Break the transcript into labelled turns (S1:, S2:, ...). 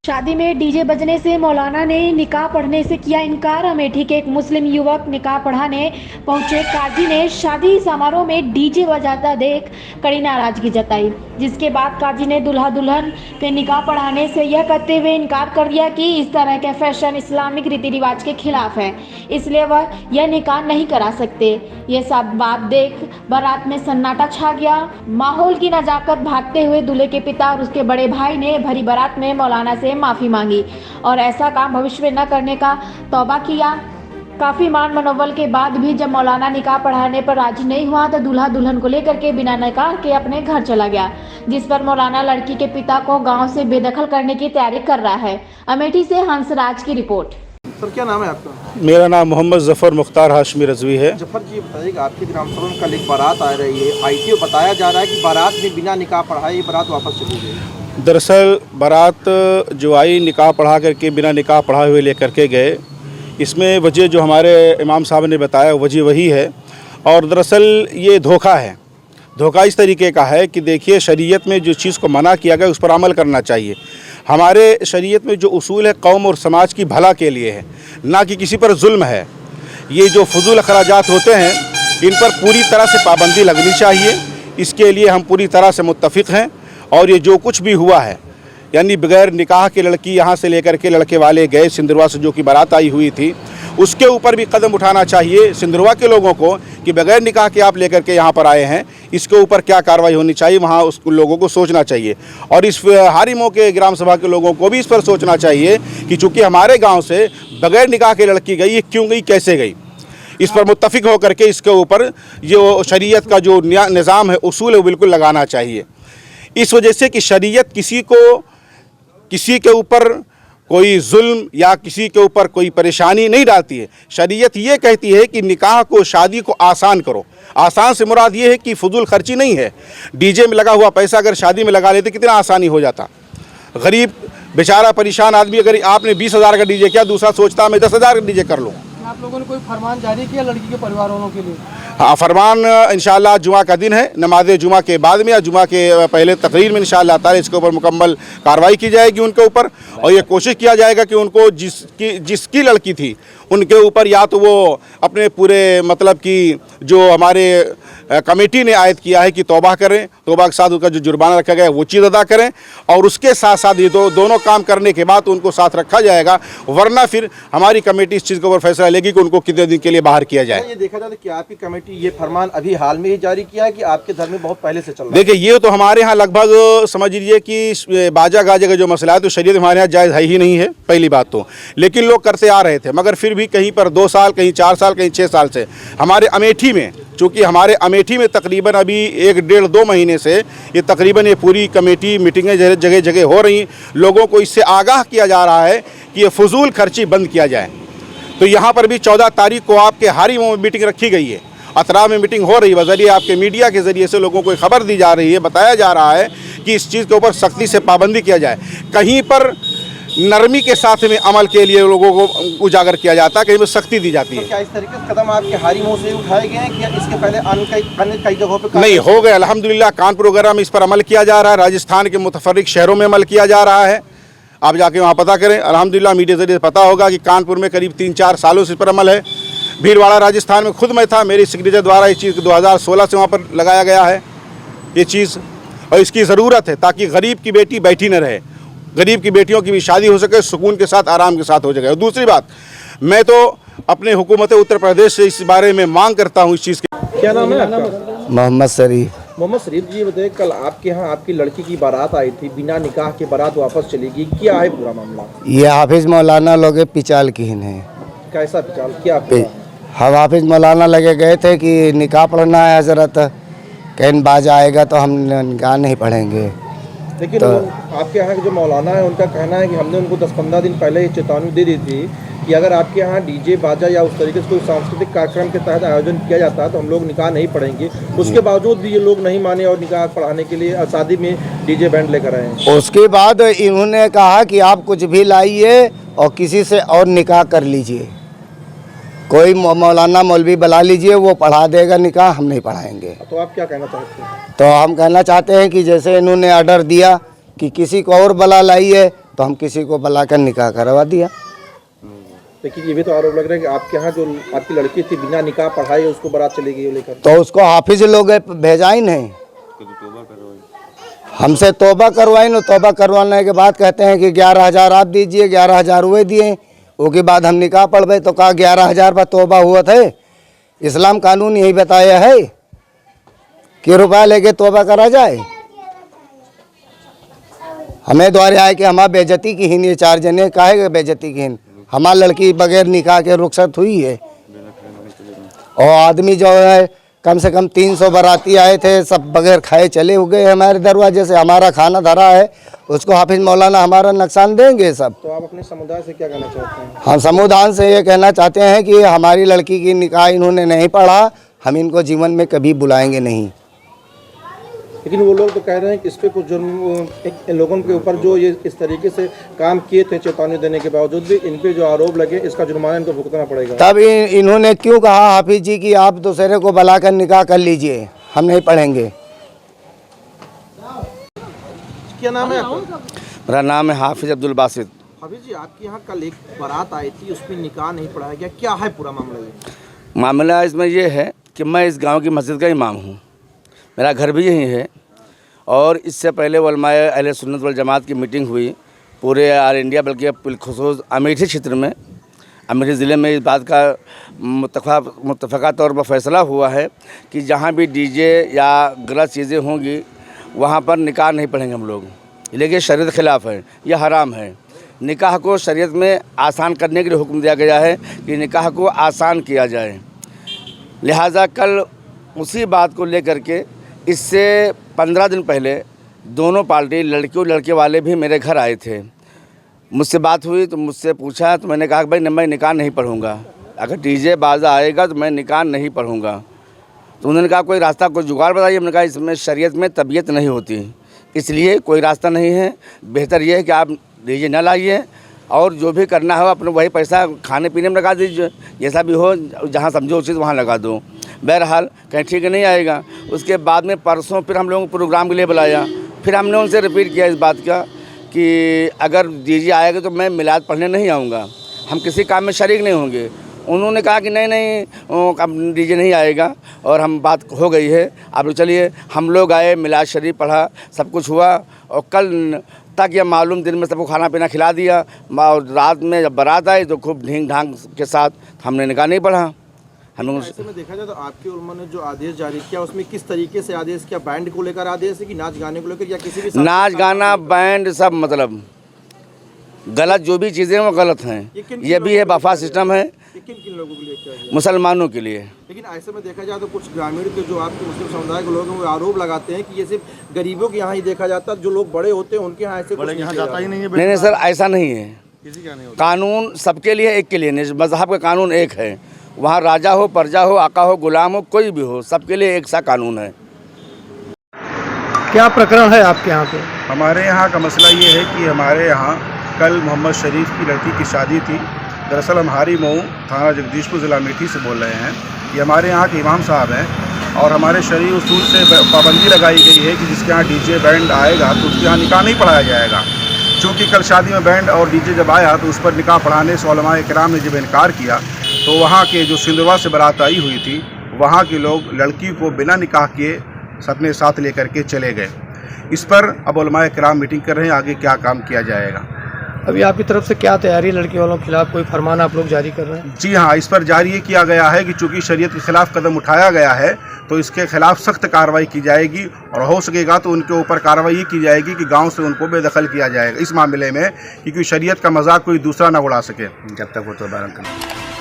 S1: शादी में डीजे बजने से मौलाना ने निकाह पढ़ने से किया इनकार। अमेठी के एक मुस्लिम युवक निकाह पढ़ाने पहुंचे काजी ने शादी समारोह में डीजे बजाता देख कड़ी नाराजगी जताई, जिसके बाद काजी ने दूल्हा दुल्हन के निकाह पढ़ाने से यह कहते हुए इनकार कर दिया कि इस तरह के फैशन इस्लामिक रीति रिवाज के खिलाफ है, इसलिए वह यह निकाह नहीं करा सकते। ये सब बात देख बारात में सन्नाटा छा गया। माहौल की नजाकत भागते हुए दूल्हे के पिता और उसके बड़े भाई ने भरी बारात में मौलाना से माफ़ी मांगी और ऐसा काम भविष्य में न करने का तौबा किया। काफ़ी मान मनोबल के बाद भी जब मौलाना निकाह पढ़ाने पर राजी नहीं हुआ तो दूल्हा दुल्हन को लेकर के बिना निकाह के अपने घर चला गया, जिस पर मौलाना लड़की के पिता को गांव से बेदखल करने की तैयारी कर रहा है। अमेठी से हंसराज की रिपोर्ट।
S2: सर, क्या नाम है आपका?
S3: मेरा नाम मोहम्मद जफ़र मुख्तार हाशमी रजवी है।
S2: जफर जी, बताइएगा, आपके ग्राम सभा में कल एक बारात आ रही है, आईटीओ बताया जा रहा है कि बारात में बिना निकाह पढ़ाए ये बारात वापस चली गई।
S3: दरअसल बारात जो आई निकाह पढ़ा करके बिना निकाह पढ़ाए हुए लेकर के गए, इसमें वजह जो हमारे इमाम साहब ने बताया वजह वही है। और दरअसल ये धोखा है। धोखा इस तरीके का है कि देखिए, शरीयत में जो चीज़ को मना किया गया उस पर अमल करना चाहिए। हमारे शरीयत में जो उसूल है कौम और समाज की भला के लिए है, ना कि किसी पर जुल्म है। ये जो फजूल अखराजात होते हैं इन पर पूरी तरह से पाबंदी लगनी चाहिए। इसके लिए हम पूरी तरह से मुत्तफिक हैं। और ये जो कुछ भी हुआ है, यानी बगैर निकाह की लड़की यहाँ से लेकर के लड़के वाले गए सिंदरवा से, जो कि बारात आई हुई थी, उसके ऊपर भी कदम उठाना चाहिए सिंदरवा के लोगों को कि बगैर निकाह के आप लेकर के यहाँ पर आए हैं, इसके ऊपर क्या कार्रवाई होनी चाहिए, वहाँ उस लोगों को सोचना चाहिए। और इस हारिमों के ग्राम सभा के लोगों को भी इस पर सोचना चाहिए कि चूँकि हमारे गाँव से बगैर निकाह की लड़की गई, ये क्यों गई, कैसे गई, इस पर मुत्तफिक होकर के इसके ऊपर जो शरीयत का जो निज़ाम है, उसूल है, वो बिल्कुल लगाना चाहिए। इस वजह से कि शरीयत किसी के ऊपर कोई जुल्म या किसी के ऊपर कोई परेशानी नहीं डालती है। शरीयत ये कहती है कि निकाह को, शादी को आसान करो। आसान से मुराद ये है कि फजूल खर्ची नहीं है। डीजे में लगा हुआ पैसा अगर शादी में लगा लेते कितना आसानी हो जाता। गरीब बेचारा परेशान आदमी, अगर आपने 20,000 का डीजे किया, दूसरा सोचता मैं 10,000 का डीजे कर लूँ।
S4: आप लोगों ने कोई फरमान जारी किया लड़की के परिवार वालों के लिए?
S3: हाँ, फरमान इंशाअल्लाह जुमा का दिन है, नमाज जुमा के बाद में या जुमा के पहले तकरीर में इंशाअल्लाह ताला इसके ऊपर मुकम्मल कार्रवाई की जाएगी उनके ऊपर। और ये कोशिश किया जाएगा कि उनको जिसकी लड़की थी उनके ऊपर या तो वो अपने पूरे मतलब कि जो हमारे कमेटी ने आयत किया है कि तौबा करें, तौबा के साथ उनका जो जुर्माना रखा गया है वो चीज़ अदा करें, और उसके साथ साथ ये दोनों काम करने के बाद उनको साथ रखा जाएगा। वरना फिर हमारी कमेटी इस चीज़ के ऊपर फैसला लेगी कि उनको कितने दिन के लिए बाहर किया जाए।
S2: ये देखा जाए कि आपकी कमेटी ये फरमान अभी हाल में ही जारी किया है कि आपके धर्म में बहुत पहले से चल रहा है?
S3: देखिए, ये तो हमारे यहाँ लगभग समझ लीजिए कि बाजा गाजे का जो मसला है तो शरीयत हमारे यहाँ जायज़ है ही नहीं है, पहली बात तो। लेकिन लोग करते आ रहे थे, मगर फिर भी कहीं पर 2 साल, कहीं 4 साल, कहीं 6 साल से हमारे अमेठी में, चूँकि हमारे अमेठी में तकरीबन अभी 1 डेढ़ 2 महीने से ये तकरीबन ये पूरी कमेटी मीटिंगें जगह जगह हो रही। लोगों को इससे आगाह किया जा रहा है कि ये फजूल खर्ची बंद किया जाए। तो यहाँ पर भी 14 तारीख को आपके हारिमों में मीटिंग रखी गई है, अतरा में मीटिंग हो रही है। बजरिए आपके मीडिया के ज़रिए से लोगों को खबर दी जा रही है, बताया जा रहा है कि इस चीज़ के ऊपर सख्ती से पाबंदी किया जाए। कहीं पर नरमी के साथ में अमल के लिए लोगों को उजागर किया जाता है, कहीं पर सख्ती दी जाती है।
S2: तो क्या इस तरीके से कदम आपके हारिमों से उठाए गए हैं कि इसके पहले अन्य कई जगहों पर
S3: नहीं हो गए? अल्हम्दुलिल्लाह कानपुर वगैरह में इस पर अमल किया जा रहा है, राजस्थान के मुतफर्रिक शहरों में अमल किया जा रहा है। आप जाके वहाँ पता करें, अल्हम्दुलिल्लाह मीडिया के जरिए पता होगा कि कानपुर में करीब 3-4 सालों से इस पर अमल है। भीलवाड़ा राजस्थान में खुद मैं था, मेरी सिग्नेचर द्वारा इस चीज़ 2016 से वहाँ पर लगाया गया है ये चीज़। और इसकी ज़रूरत है ताकि गरीब की बेटी बैठी न रहे, गरीब की बेटियों की भी शादी हो सके, सुकून के साथ, आराम के साथ हो सके। और दूसरी बात, मैं तो अपने हुकूमत उत्तर प्रदेश से इस बारे में मांग करता हूँ इस चीज़ की।
S2: क्या नाम है आपका?
S5: मोहम्मद शरीफ।
S2: मोहम्मद शरीफ जी, बताइए, कल आपके यहाँ आपकी लड़की की बारात आई थी, बिना निकाह के बारात वापस चली गई, क्या है पूरा मामला?
S5: ये हाफिज मौलाना लोग पिचाल की है।
S2: कैसा पिचाल, क्या
S5: हम हाफिज मौलाना लगे गए थे कि निकाह पढ़ना है हजरत, कहीं बाजा आएगा तो हम निकाह नहीं पढ़ेंगे।
S2: लेकिन तो आपके यहाँ के जो मौलाना है उनका कहना है कि हमने उनको 10-15 दिन पहले ये चेतावनी दे दी थी कि अगर आपके यहाँ डीजे बाजा या उस तरीके से कोई सांस्कृतिक कार्यक्रम के तहत आयोजन किया जाता है तो हम लोग निकाह नहीं पढ़ेंगे। उसके बावजूद भी ये लोग नहीं माने और निकाह पढ़ाने के लिए शादी में डीजे बैंड लेकर आए।
S5: उसके बाद इन्होंने कहा कि आप कुछ भी लाइए और किसी से और निकाह कर लीजिए, कोई मौलाना मौलवी बुला लीजिए, वो पढ़ा देगा निकाह, हम नहीं पढ़ाएंगे।
S2: तो आप क्या कहना चाहते हैं?
S5: तो हम कहना चाहते हैं कि जैसे इन्होंने ऑर्डर दिया कि किसी को और बुला लाइए, तो हम किसी को बुलाकर निकाह करवा दिया।
S2: लेकिन ये भी तो आरोप लग रहा है कि आपके यहाँ जो आपकी लड़की थी बिना निकाह पढ़ाए उसको बारात चली गई लेकर।
S5: तो उसको हाफिज लोग भेजा ही नहीं, हमसे तौबा करवाई न। तौबा करवाने के बाद कहते हैं कि 11,000 आप दीजिए, 11,000 हुए दिए। उसके बाद हम निकाह पढ़ तो कहा 11,000 पर तौबा हुआ था। इस्लाम कानून यही बताया है कि रुपया लेके तौबा करा जाए। हमें द्वारे आए कि हमारा बेइज्जती की हीन, ये 4 जने काहे बेइज्जती की हीन। हमारी लड़की बगैर निकाह के रुखसत हुई है। और आदमी जो है कम से कम 300 बाराती आए थे, सब बगैर खाए चले हो गए हमारे दरवाजे से। हमारा खाना धरा है, उसको हाफिज मौलाना हमारा नुकसान देंगे सब।
S2: तो आप अपने समुदाय से क्या कहना चाहते हैं?
S5: हम समुदाय से ये कहना चाहते हैं कि हमारी लड़की की निकाह इन्होंने नहीं पढ़ा, हम इनको जीवन में कभी बुलाएंगे नहीं।
S2: लेकिन वो लोग तो कह रहे हैं कि इस पे कुछ जुर्म लोगों के ऊपर जो ये इस तरीके से काम किए थे चेतावनी देने के बावजूद भी इन पे जो आरोप लगे इसका जुर्माना इनको भुगतना पड़ेगा।
S5: तब इन्होंने क्यों कहा हाफिज जी कि आप दूसरे को बुलाकर निकाह कर लीजिए, हम नहीं पढ़ेंगे।
S2: क्या नाम है आपका?
S6: मेरा नाम है हाफिज अब्दुल बासित।
S2: हाफिज जी, आपके यहाँ कल एक बारात आई थी, उसमें निकाह नहीं पढ़ाया गया, क्या है पूरा मामला? ये
S6: मामला इसमें यह है कि मैं इस गांव की मस्जिद का इमाम हूँ, मेरा घर भी यहीं है। और इससे पहले उलमाए अहले सुन्नत वल जमात की मीटिंग हुई पूरे ऑल इंडिया, बल्कि बिलखुसूस अमेठी क्षेत्र में, अमेठी ज़िले में इस बात का मुत्तफ़क़ा तौर पर फैसला हुआ है कि जहाँ भी डीजे या गलत चीज़ें होंगी वहाँ पर निकाह नहीं पढ़ेंगे हम लोग। लेकिन शरीयत ख़िलाफ़ है, यह हराम है। निकाह को शरीयत में आसान करने के लिए हुक्म दिया गया है कि निकाह को आसान किया जाए। लिहाजा कल उसी बात को लेकर के इससे 15 दिन पहले दोनों पार्टी, लड़की और लड़के वाले भी मेरे घर आए थे। मुझसे बात हुई तो मुझसे पूछा, तो मैंने कहा कि भाई मैं निकाह नहीं पढ़ूंगा, अगर डीजे बाजा आएगा तो मैं निकाह नहीं पढ़ूंगा। तो उन्होंने कहा कोई रास्ता, कोई जुगाड़ बताइए। हमने कहा इसमें शरीयत में तबीयत नहीं होती, इसलिए कोई रास्ता नहीं है। बेहतर यह है कि आप डीजे न लाइए और जो भी करना हो अपने वही पैसा खाने पीने में लगा दीजिए, जैसा भी हो, जहाँ समझो उचित वहाँ लगा दो। बहरहाल कहीं ठीक नहीं आएगा। उसके बाद में परसों फिर हम लोगों को प्रोग्राम के लिए बुलाया, फिर हमने उनसे रिपीट किया इस बात का कि अगर डीजे आएगा तो मैं मिलाद पढ़ने नहीं आऊँगा, हम किसी काम में शरीक नहीं होंगे। उन्होंने कहा कि नहीं अब डीजे नहीं आएगा और हम बात हो गई है। अब चलिए हम लोग आए, मिलाद शरीफ पढ़ा, सब कुछ हुआ। और कल तक यह मालूम दिन में सबको खाना पीना खिला दिया और रात में जब बारात आई तो खूब ढींग ढांग के साथ हमने निकाह नहीं पढ़ा। हम लोग
S2: ऐसे में देखा जाए तो आपके उलमा ने जो आदेश जारी किया उसमें किस तरीके से आदेश किया? बैंड को लेकर आदेश है कि नाच गाने को लेकर, या किसी भी
S6: नाच गाना बैंड सब मतलब गलत, जो भी चीज़ें वो गलत हैं। ये भी है बफा सिस्टम है।
S2: किन लोगों के लिए किया गया?
S6: मुसलमानों के लिए।
S2: लेकिन ऐसे में देखा जाए तो कुछ ग्रामीण के जो आपके मुस्लिम समुदाय के लोग हैं वो आरोप लगाते हैं कि ये सिर्फ गरीबों के यहाँ ही देखा जाता है, जो लोग बड़े होते हैं उनके यहाँ ऐसे कुछ नहीं जाता ही नहीं है।
S6: नहीं सर, ऐसा नहीं है। कानून सबके लिए एक के लिए नहीं, मजहब का कानून एक है। वहाँ राजा हो, प्रजा हो, आका हो, गुलाम हो, कोई भी हो, सबके लिए एक सा कानून है।
S4: क्या प्रकरण है आपके यहाँ पे?
S3: हमारे यहाँ का मसला ये है कि हमारे यहाँ कल मोहम्मद शरीफ की लड़की की शादी थी। दरअसल हम हारी मऊ थाना जगदीशपुर ज़िला अमेठी से बोल रहे हैं। ये हमारे यहाँ के इमाम साहब हैं और हमारे शरई उसूल से पाबंदी लगाई गई है कि जिसके यहाँ डीजे बैंड आएगा तो उसके यहाँ निकाह नहीं पढ़ाया जाएगा। चूँकि कल शादी में बैंड और डीजे जब आया तो उस पर निकाह पढ़ाने से उलमाए किराम ने जब इनकार किया तो वहाँ के जो सिंधवा से बारात आई हुई थी वहाँ के लोग लड़की को बिना निकाह किए अपने साथ लेकर के चले गए। इस पर अब उलमाए किराम मीटिंग कर रहे हैं, आगे क्या काम किया जाएगा।
S4: अभी आपकी तरफ से क्या तैयारी, लड़की वालों के खिलाफ कोई फरमान आप लोग जारी कर रहे हैं?
S3: जी हाँ, इस पर जारी ये किया गया है कि चूँकि शरीयत के खिलाफ कदम उठाया गया है तो इसके खिलाफ सख्त कार्रवाई की जाएगी और हो सकेगा तो उनके ऊपर कार्रवाई ये की जाएगी कि गांव से उनको बेदखल किया जाएगा इस मामले में, क्योंकि शरीयत का मजाक कोई दूसरा ना उड़ा सके जब तक वो तो